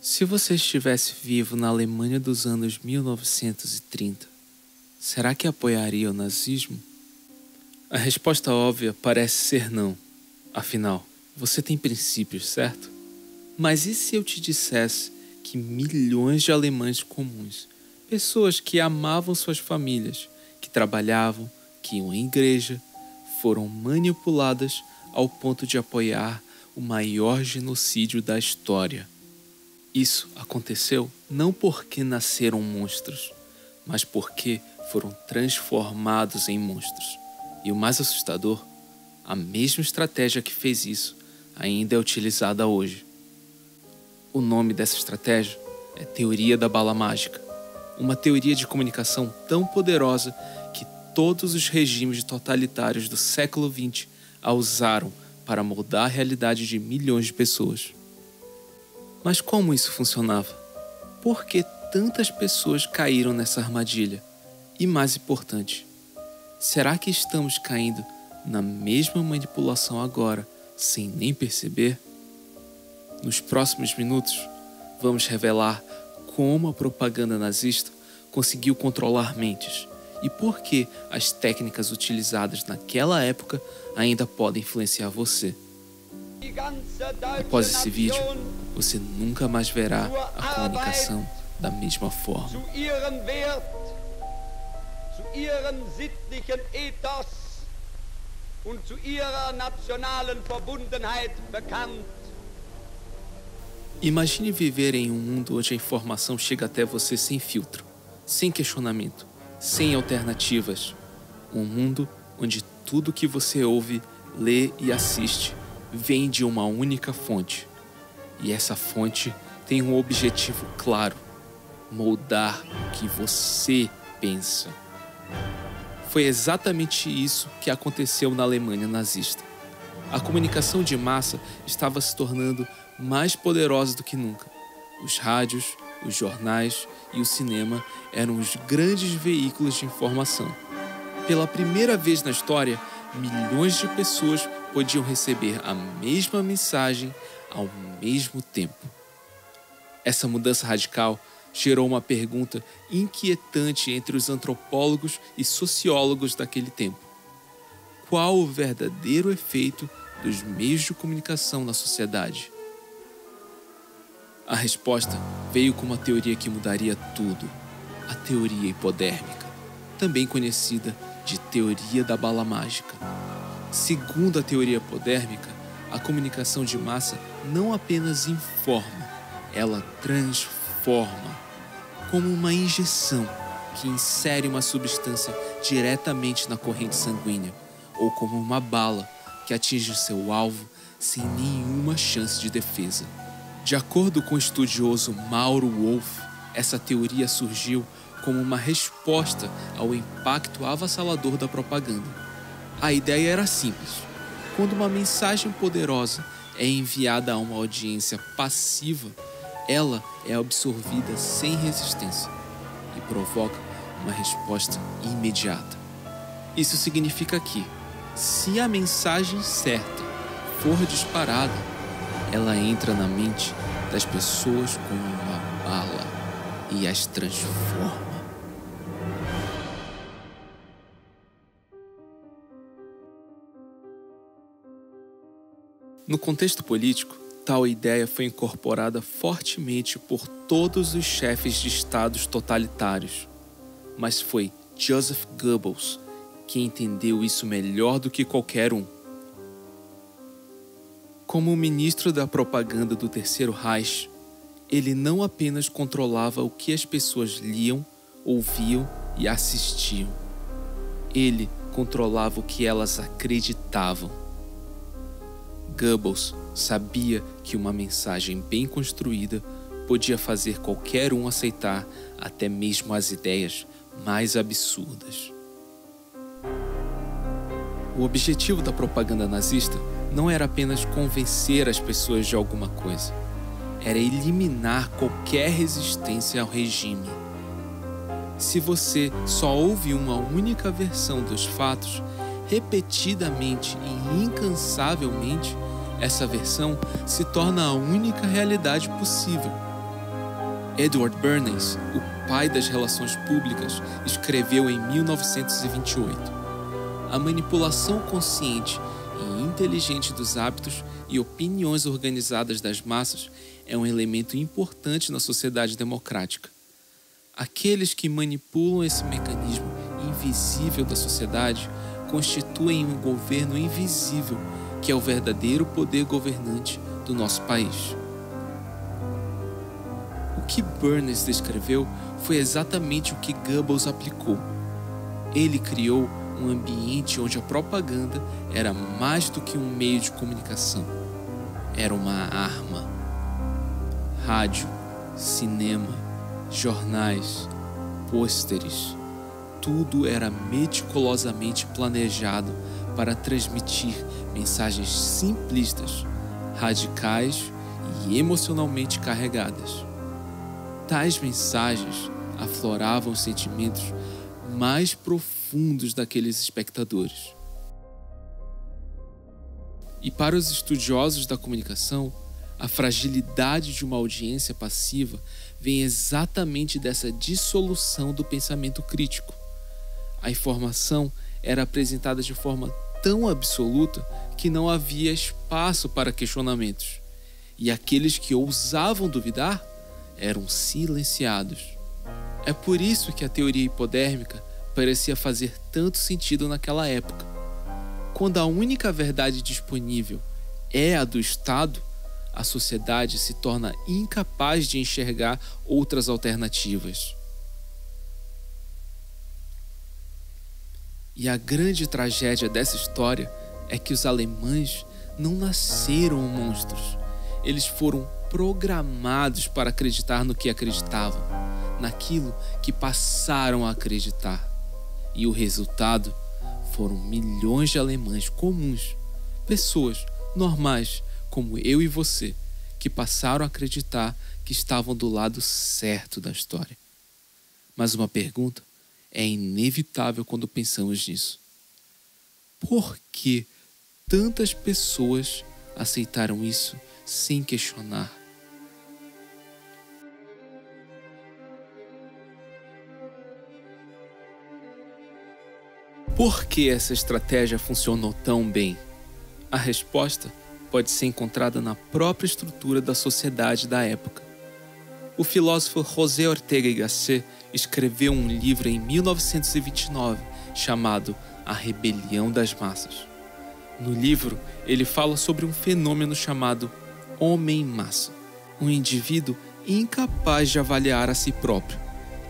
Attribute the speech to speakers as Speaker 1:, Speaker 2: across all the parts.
Speaker 1: Se você estivesse vivo na Alemanha dos anos 1930, será que apoiaria o nazismo? A resposta óbvia parece ser não. Afinal, você tem princípios, certo? Mas e se eu te dissesse que milhões de alemães comuns, pessoas que amavam suas famílias, que trabalhavam, que iam à igreja, foram manipuladas ao ponto de apoiar o maior genocídio da história? Isso aconteceu não porque nasceram monstros, mas porque foram transformados em monstros. E o mais assustador, a mesma estratégia que fez isso ainda é utilizada hoje. O nome dessa estratégia é Teoria da Bala Mágica, uma teoria de comunicação tão poderosa que todos os regimes totalitários do século XX a usaram para moldar a realidade de milhões de pessoas. Mas como isso funcionava? Por que tantas pessoas caíram nessa armadilha? E mais importante, será que estamos caindo na mesma manipulação agora, sem nem perceber? Nos próximos minutos, vamos revelar como a propaganda nazista conseguiu controlar mentes e por que as técnicas utilizadas naquela época ainda podem influenciar você. Após esse vídeo, você nunca mais verá a comunicação da mesma forma. Imagine viver em um mundo onde a informação chega até você sem filtro, sem questionamento, sem alternativas. Um mundo onde tudo que você ouve, lê e assiste vem de uma única fonte. E essa fonte tem um objetivo claro: moldar o que você pensa. Foi exatamente isso que aconteceu na Alemanha nazista. A comunicação de massa estava se tornando mais poderosa do que nunca. Os rádios, os jornais e o cinema eram os grandes veículos de informação. Pela primeira vez na história, milhões de pessoas podiam receber a mesma mensagem ao mesmo tempo. Essa mudança radical gerou uma pergunta inquietante entre os antropólogos e sociólogos daquele tempo: qual o verdadeiro efeito dos meios de comunicação na sociedade? A resposta veio com uma teoria que mudaria tudo: a teoria hipodérmica, também conhecida de teoria da bala mágica. Segundo a teoria hipodérmica, a comunicação de massa não apenas informa, ela transforma, como uma injeção que insere uma substância diretamente na corrente sanguínea, ou como uma bala que atinge seu alvo sem nenhuma chance de defesa. De acordo com o estudioso Mauro Wolff, essa teoria surgiu como uma resposta ao impacto avassalador da propaganda. A ideia era simples: quando uma mensagem poderosa é enviada a uma audiência passiva, ela é absorvida sem resistência e provoca uma resposta imediata. Isso significa que, se a mensagem certa for disparada, ela entra na mente das pessoas como uma bala e as transforma. No contexto político, tal ideia foi incorporada fortemente por todos os chefes de estados totalitários. Mas foi Joseph Goebbels quem entendeu isso melhor do que qualquer um. Como ministro da propaganda do Terceiro Reich, ele não apenas controlava o que as pessoas liam, ouviam e assistiam. Ele controlava o que elas acreditavam. Goebbels sabia que uma mensagem bem construída podia fazer qualquer um aceitar até mesmo as ideias mais absurdas. O objetivo da propaganda nazista não era apenas convencer as pessoas de alguma coisa, era eliminar qualquer resistência ao regime. Se você só ouve uma única versão dos fatos, repetidamente e incansavelmente, essa versão se torna a única realidade possível. Edward Bernays, o pai das relações públicas, escreveu em 1928: a manipulação consciente e inteligente dos hábitos e opiniões organizadas das massas é um elemento importante na sociedade democrática. Aqueles que manipulam esse mecanismo invisível da sociedade constituem um governo invisível, que é o verdadeiro poder governante do nosso país. O que Bernays descreveu foi exatamente o que Goebbels aplicou. Ele criou um ambiente onde a propaganda era mais do que um meio de comunicação. Era uma arma. Rádio, cinema, jornais, pôsteres, tudo era meticulosamente planejado para transmitir mensagens simplistas, radicais e emocionalmente carregadas. Tais mensagens afloravam os sentimentos mais profundos daqueles espectadores. E para os estudiosos da comunicação, a fragilidade de uma audiência passiva vem exatamente dessa dissolução do pensamento crítico. A informação era apresentada de forma tão absoluta que não havia espaço para questionamentos, e aqueles que ousavam duvidar eram silenciados. É por isso que a teoria hipodérmica parecia fazer tanto sentido naquela época. Quando a única verdade disponível é a do Estado, a sociedade se torna incapaz de enxergar outras alternativas. E a grande tragédia dessa história é que os alemães não nasceram monstros. Eles foram programados para acreditar no que acreditavam, naquilo que passaram a acreditar. E o resultado foram milhões de alemães comuns, pessoas normais como eu e você, que passaram a acreditar que estavam do lado certo da história. Mas uma pergunta é inevitável quando pensamos nisso. Por que tantas pessoas aceitaram isso sem questionar? Por que essa estratégia funcionou tão bem? A resposta pode ser encontrada na própria estrutura da sociedade da época. O filósofo José Ortega y Gasset escreveu um livro em 1929 chamado A Rebelião das Massas. No livro, ele fala sobre um fenômeno chamado homem-massa, um indivíduo incapaz de avaliar a si próprio,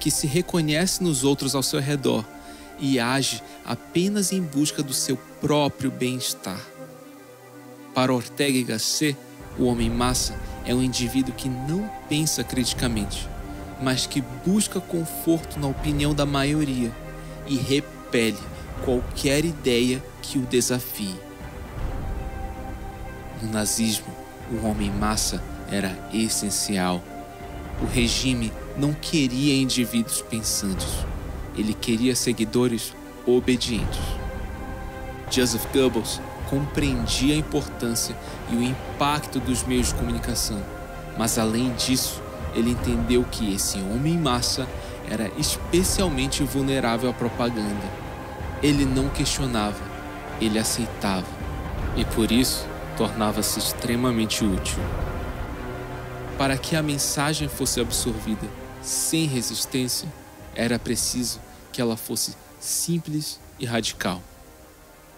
Speaker 1: que se reconhece nos outros ao seu redor e age apenas em busca do seu próprio bem-estar. Para Ortega y Gasset, o homem-massa é um indivíduo que não pensa criticamente, mas que busca conforto na opinião da maioria e repele qualquer ideia que o desafie. No nazismo, o homem-massa era essencial. O regime não queria indivíduos pensantes, ele queria seguidores obedientes. Joseph Goebbels compreendia a importância e o impacto dos meios de comunicação, mas além disso, ele entendeu que esse homem-massa era especialmente vulnerável à propaganda. Ele não questionava, ele aceitava, e por isso tornava-se extremamente útil. Para que a mensagem fosse absorvida sem resistência, era preciso que ela fosse simples e radical.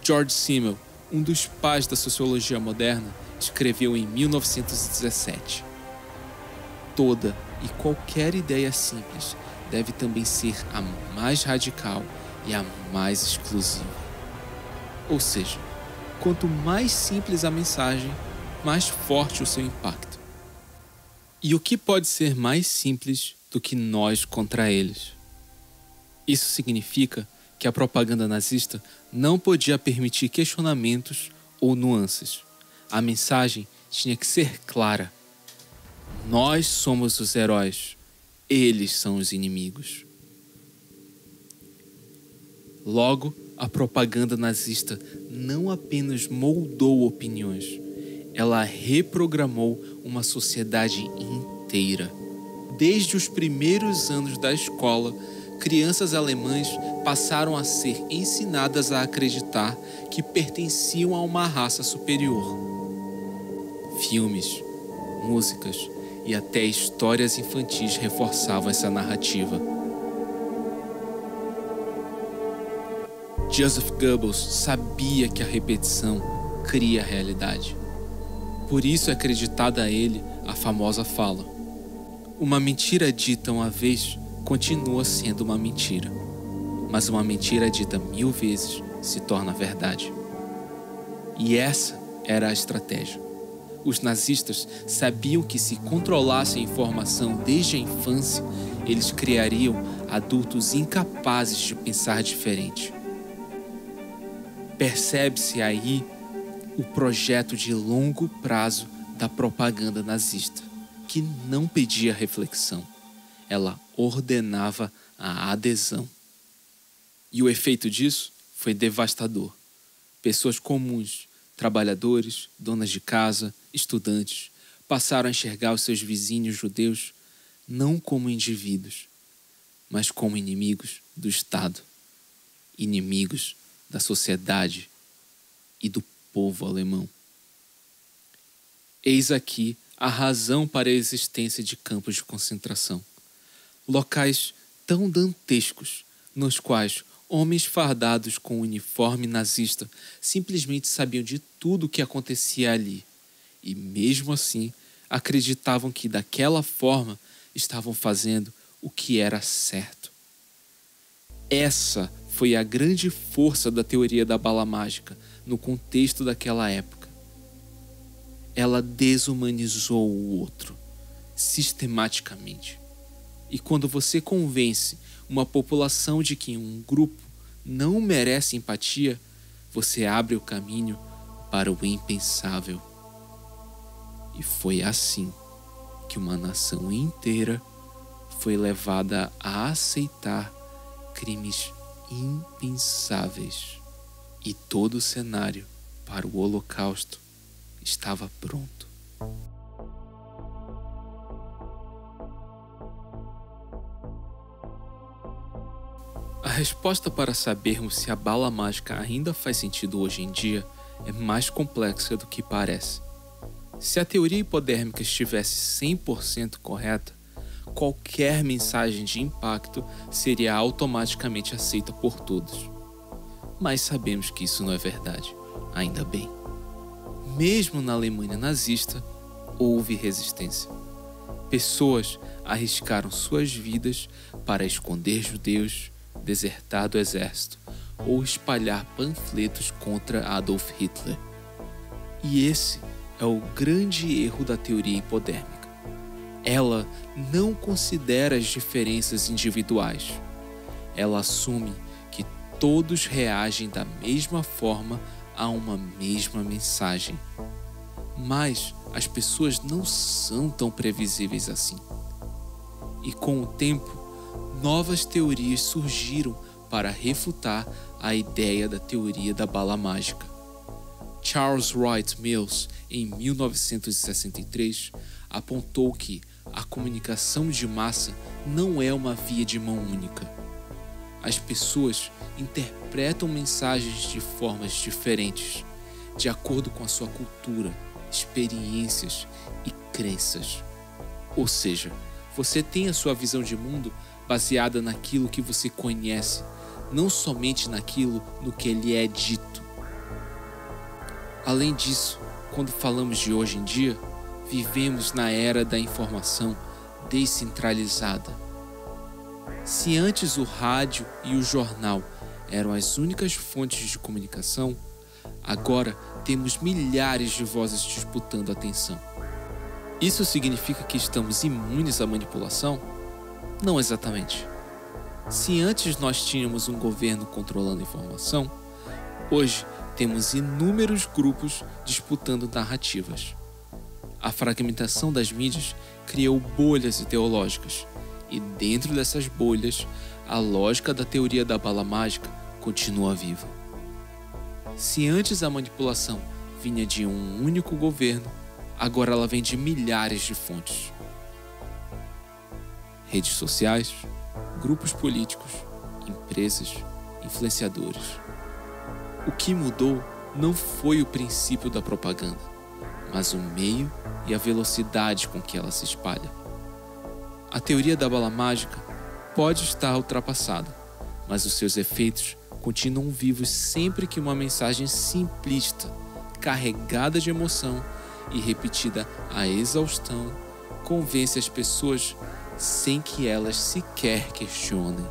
Speaker 1: George Simmel, um dos pais da sociologia moderna, escreveu em 1917: toda e qualquer ideia simples deve também ser a mais radical e a mais exclusiva. Ou seja, quanto mais simples a mensagem, mais forte o seu impacto. E o que pode ser mais simples do que nós contra eles? Isso significa que a propaganda nazista não podia permitir questionamentos ou nuances. A mensagem tinha que ser clara. Nós somos os heróis, eles são os inimigos. Logo, a propaganda nazista não apenas moldou opiniões, ela reprogramou uma sociedade inteira. Desde os primeiros anos da escola, crianças alemãs passaram a ser ensinadas a acreditar que pertenciam a uma raça superior. Filmes, músicas e até histórias infantis reforçavam essa narrativa. Joseph Goebbels sabia que a repetição cria a realidade. Por isso é acreditada a ele a famosa fala: uma mentira dita uma vez continua sendo uma mentira, mas uma mentira dita 1000 vezes se torna verdade. E essa era a estratégia. Os nazistas sabiam que se controlassem a informação desde a infância, eles criariam adultos incapazes de pensar diferente. Percebe-se aí o projeto de longo prazo da propaganda nazista, que não pedia reflexão, ela ordenava a adesão. E o efeito disso foi devastador. Pessoas comuns, trabalhadores, donas de casa, estudantes, passaram a enxergar os seus vizinhos judeus não como indivíduos, mas como inimigos do Estado, inimigos da sociedade e do povo alemão. Eis aqui a razão para a existência de campos de concentração, locais tão dantescos nos quais homens fardados com o uniforme nazista simplesmente sabiam de tudo o que acontecia ali e, mesmo assim, acreditavam que daquela forma estavam fazendo o que era certo. Essa foi a grande força da teoria da bala mágica no contexto daquela época. Ela desumanizou o outro, sistematicamente. E quando você convence uma população de que um grupo não merece empatia, você abre o caminho para o impensável. E foi assim que uma nação inteira foi levada a aceitar crimes impensáveis. E todo o cenário para o Holocausto estava pronto. A resposta para sabermos se a bala mágica ainda faz sentido hoje em dia é mais complexa do que parece. Se a teoria hipodérmica estivesse 100% correta, qualquer mensagem de impacto seria automaticamente aceita por todos. Mas sabemos que isso não é verdade, ainda bem. Mesmo na Alemanha nazista, houve resistência. Pessoas arriscaram suas vidas para esconder judeus, desertar do exército ou espalhar panfletos contra Adolf Hitler. E esse é o grande erro da teoria hipodérmica. Ela não considera as diferenças individuais. Ela assume que todos reagem da mesma forma a uma mesma mensagem. Mas as pessoas não são tão previsíveis assim. E com o tempo, novas teorias surgiram para refutar a ideia da teoria da bala mágica. Charles Wright Mills, em 1963, apontou que a comunicação de massa não é uma via de mão única. As pessoas interpretam mensagens de formas diferentes, de acordo com a sua cultura, experiências e crenças. Ou seja, você tem a sua visão de mundo baseada naquilo que você conhece, não somente naquilo no que lhe é dito. Além disso, quando falamos de hoje em dia, vivemos na era da informação descentralizada. Se antes o rádio e o jornal eram as únicas fontes de comunicação, agora temos milhares de vozes disputando a atenção. Isso significa que estamos imunes à manipulação? Não exatamente. Se antes nós tínhamos um governo controlando a informação, hoje temos inúmeros grupos disputando narrativas. A fragmentação das mídias criou bolhas ideológicas, e dentro dessas bolhas, a lógica da teoria da bala mágica continua viva. Se antes a manipulação vinha de um único governo, agora ela vem de milhares de fontes. Redes sociais, grupos políticos, empresas, influenciadores. O que mudou não foi o princípio da propaganda, mas o meio e a velocidade com que ela se espalha. A teoria da bala mágica pode estar ultrapassada, mas os seus efeitos continuam vivos sempre que uma mensagem simplista, carregada de emoção e repetida à exaustão, convence as pessoas sem que elas sequer questionem.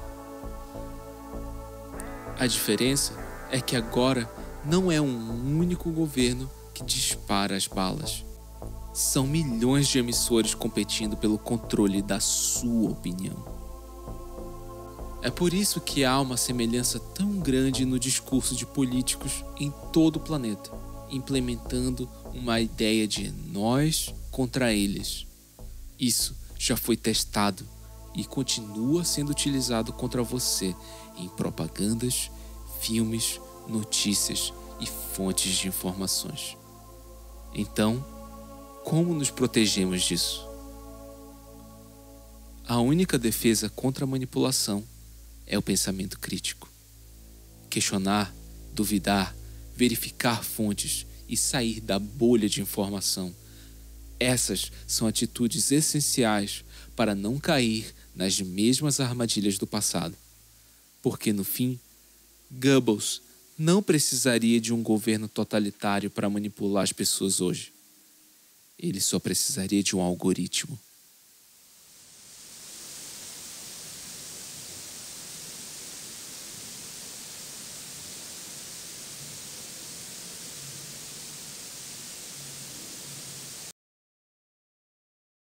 Speaker 1: A diferença é que agora não é um único governo que dispara as balas. São milhões de emissores competindo pelo controle da sua opinião. É por isso que há uma semelhança tão grande no discurso de políticos em todo o planeta, implementando uma ideia de nós contra eles. Isso já foi testado e continua sendo utilizado contra você em propagandas, filmes, notícias e fontes de informações. Então, como nos protegemos disso? A única defesa contra a manipulação é o pensamento crítico. Questionar, duvidar, verificar fontes e sair da bolha de informação. Essas são atitudes essenciais para não cair nas mesmas armadilhas do passado. Porque, no fim, Goebbels não precisaria de um governo totalitário para manipular as pessoas hoje. Ele só precisaria de um algoritmo.